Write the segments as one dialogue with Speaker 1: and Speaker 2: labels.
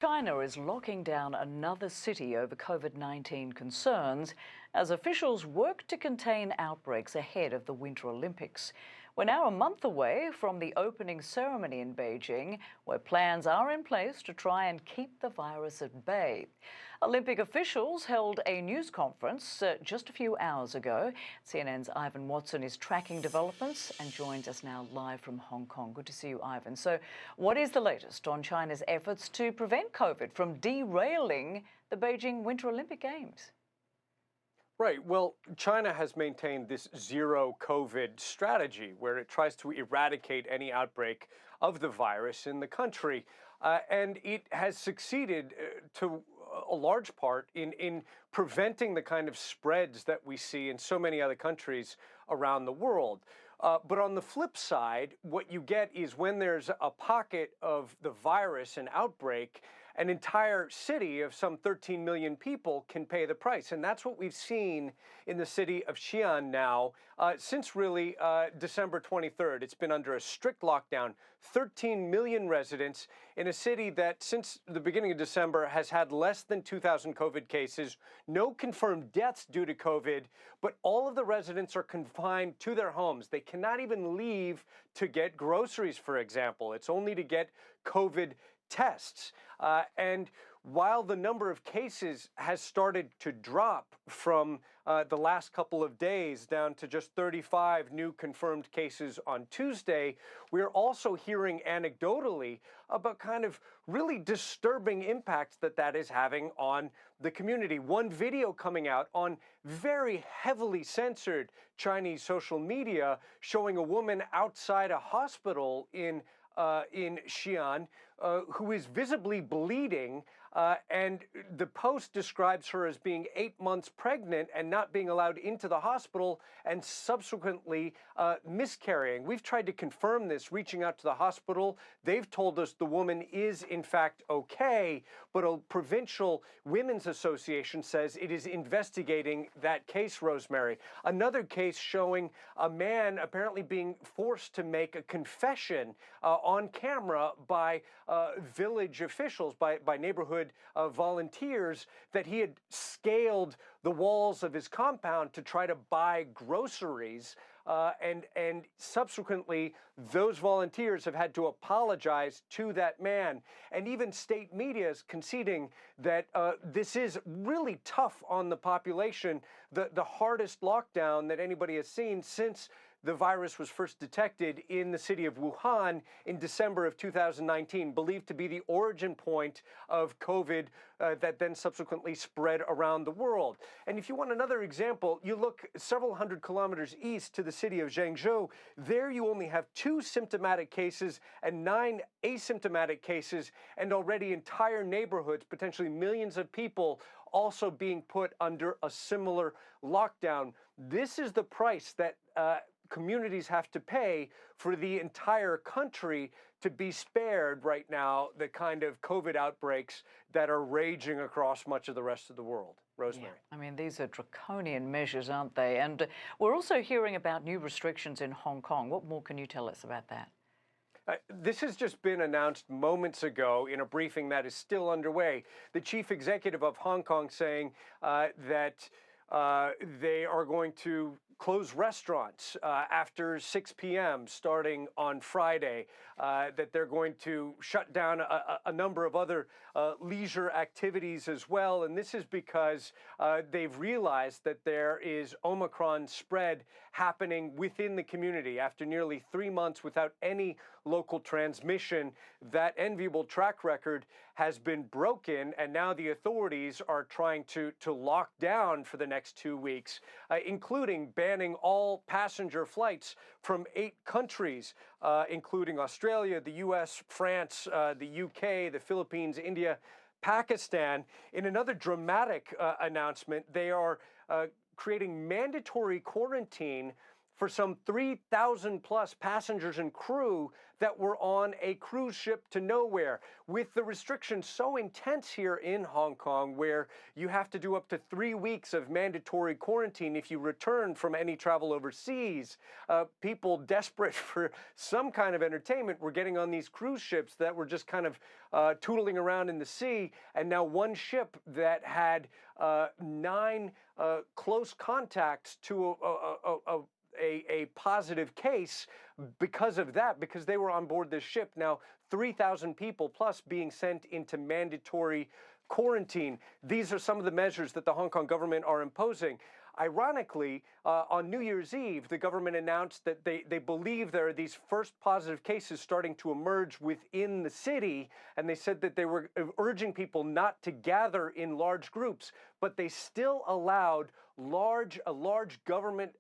Speaker 1: China is locking down another city over COVID-19 concerns as officials work to contain outbreaks ahead of the Winter Olympics. We're now a month away from the opening ceremony in Beijing, where plans are in place to try and keep the virus at bay. Olympic officials held a news conference just a few hours ago. CNN's Ivan Watson is tracking developments and joins us now live from Hong Kong. Good to see you, Ivan. So, what is the latest on China's efforts to prevent COVID from derailing the Beijing Winter Olympic Games?
Speaker 2: Right. Well, China has maintained this zero COVID strategy where it tries to eradicate any outbreak of the virus in the country. And it has succeeded to a large part in preventing the kind of spreads that we see in so many other countries around the world. But on the flip side, what you get is when there's a pocket of the virus, an outbreak, an entire city of some 13 million people can pay the price. And that's what we've seen in the city of Xi'an now since really December 23rd. It's been under a strict lockdown, 13 million residents in a city that since the beginning of December has had less than 2,000 COVID cases, no confirmed deaths due to COVID, but all of the residents are confined to their homes. They cannot even leave to get groceries, for example. It's only to get COVID tests. And while the number of cases has started to drop from the last couple of days down to just 35 new confirmed cases on Tuesday, we're also hearing anecdotally about kind of really disturbing impacts that is having on the community. One video coming out on very heavily censored Chinese social media showing a woman outside a hospital in Xi'an, who is visibly bleeding, and the post describes her as being 8 months pregnant and not being allowed into the hospital and subsequently miscarrying. We've tried to confirm this, reaching out to the hospital. They've told us the woman is in fact okay, but a provincial women's association says it is investigating that case, Rosemary. Another case showing a man apparently being forced to make a confession on camera by village officials, by neighborhood volunteers, that he had scaled the walls of his compound to try to buy groceries. And subsequently, those volunteers have had to apologize to that man. And even state media is conceding that this is really tough on the population, the hardest lockdown that anybody has seen since the virus was first detected in the city of Wuhan in December of 2019, believed to be the origin point of COVID that then subsequently spread around the world. And if you want another example, you look several hundred kilometers east to the city of Zhengzhou. There you only have 2 symptomatic cases and 9 asymptomatic cases, and already entire neighborhoods, potentially millions of people, also being put under a similar lockdown. This is the price that communities have to pay for the entire country to be spared right now the kind of COVID outbreaks that are raging across much of the rest of the world. Rosemary.
Speaker 1: Yeah. I mean, these are draconian measures, aren't they? And we're also hearing about new restrictions in Hong Kong. What more can you tell us about that?
Speaker 2: This has just been announced moments ago in a briefing that is still underway. The chief executive of Hong Kong saying that they are going to close restaurants after 6 p.m. starting on Friday, that they're going to shut down a number of other leisure activities as well. And this is because they've realized that there is Omicron spread happening within the community. After nearly 3 months without any local transmission, that enviable track record has been broken, and now the authorities are trying to lock down for the next 2 weeks, including banning all passenger flights from 8 countries, including Australia, the U.S., France, the U.K., the Philippines, India, Pakistan. In another dramatic announcement, they are creating mandatory quarantine for some 3,000 plus passengers and crew that were on a cruise ship to nowhere. With the restrictions so intense here in Hong Kong, where you have to do up to 3 weeks of mandatory quarantine if you return from any travel overseas, people desperate for some kind of entertainment were getting on these cruise ships that were just kind of tootling around in the sea. And now one ship that had 9 close contacts to a positive case because of that, because they were on board this ship. Now 3,000 people plus being sent into mandatory quarantine. These are some of the measures that the Hong Kong government are imposing. Ironically, on New Year's Eve, the government announced that they believe there are these first positive cases starting to emerge within the city, and they said that they were urging people not to gather in large groups, but they still allowed a large government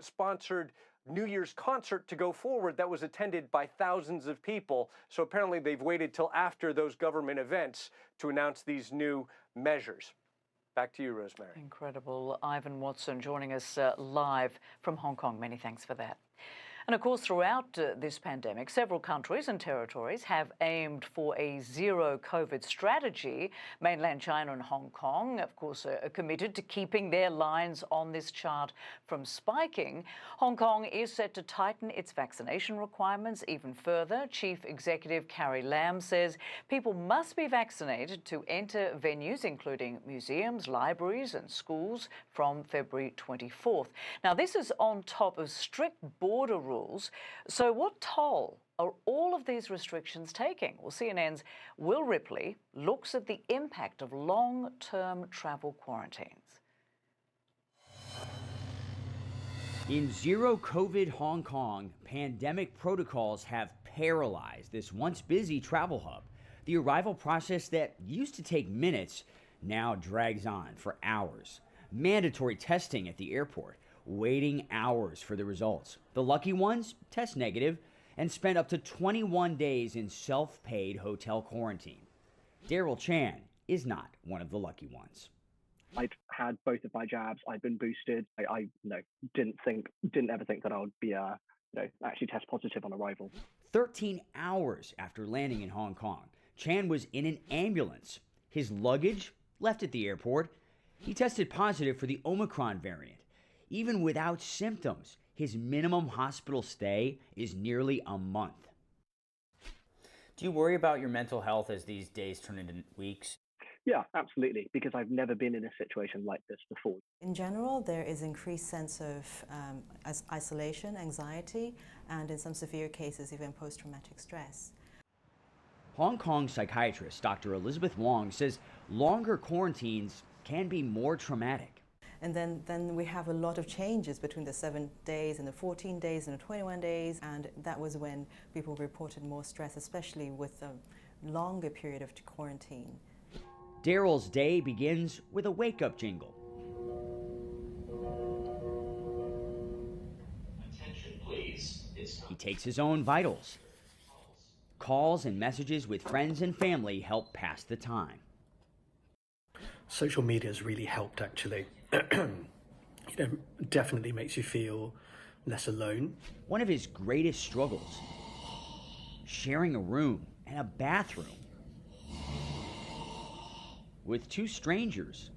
Speaker 2: sponsored New Year's concert to go forward that was attended by thousands of people. So apparently they've waited till after those government events to announce these new measures. Back to you, Rosemary.
Speaker 1: Incredible. Ivan Watson joining us live from Hong Kong. Many thanks for that. And of course, throughout this pandemic, several countries and territories have aimed for a zero COVID strategy. Mainland China and Hong Kong, of course, are committed to keeping their lines on this chart from spiking. Hong Kong is set to tighten its vaccination requirements even further. Chief Executive Carrie Lam says people must be vaccinated to enter venues, including museums, libraries and schools, from February 24th. Now, this is on top of strict border rules. So what toll are all of these restrictions taking? Well, CNN's Will Ripley looks at the impact of long-term travel quarantines.
Speaker 3: In zero COVID Hong Kong, pandemic protocols have paralyzed this once busy travel hub. The arrival process that used to take minutes now drags on for hours. Mandatory testing at the airport, waiting hours for the results. The lucky ones test negative and spend up to 21 days in self-paid hotel quarantine. Daryl Chan is not one of the lucky ones.
Speaker 4: I'd had both of my jabs. I'd been boosted. I didn't ever think that I would be actually test positive on arrival.
Speaker 3: 13 hours after landing in Hong Kong, Chan was in an ambulance. His luggage left at the airport. He tested positive for the Omicron variant. Even without symptoms, his minimum hospital stay is nearly a month.
Speaker 5: Do you worry about your mental health as these days turn into weeks?
Speaker 4: Yeah, absolutely, because I've never been in a situation like this before.
Speaker 6: In general, there is increased sense of isolation, anxiety, and in some severe cases, even post-traumatic stress.
Speaker 3: Hong Kong psychiatrist Dr. Elizabeth Wong says longer quarantines can be more traumatic.
Speaker 6: And then we have a lot of changes between the 7 days and the 14 days and the 21 days, and that was when people reported more stress, especially with a longer period of quarantine.
Speaker 3: Daryl's day begins with a wake-up jingle.
Speaker 7: Attention, please.
Speaker 3: He takes his own vitals. Calls and messages with friends and family help pass the time.
Speaker 8: Social media has really helped, actually. Definitely makes you feel less alone.
Speaker 3: One of his greatest struggles, sharing a room and a bathroom with 2 strangers.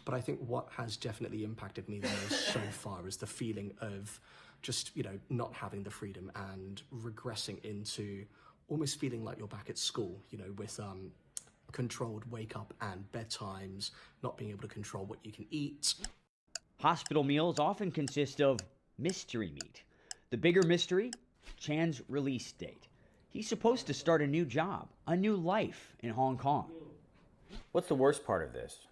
Speaker 8: But I think what has definitely impacted me the most so far is the feeling of just, not having the freedom and regressing into almost feeling like you're back at school, with controlled wake up and bedtimes, not being able to control what you can eat.
Speaker 3: Hospital meals often consist of mystery meat. The bigger mystery, Chan's release date. He's supposed to start a new job, a new life in Hong Kong.
Speaker 5: What's the worst part of this?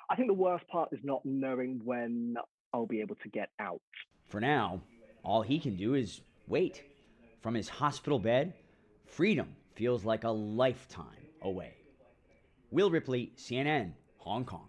Speaker 4: I think the worst part is not knowing when I'll be able to get out.
Speaker 3: For now, all he can do is wait. From his hospital bed, freedom feels like a lifetime away. Will Ripley, CNN, Hong Kong.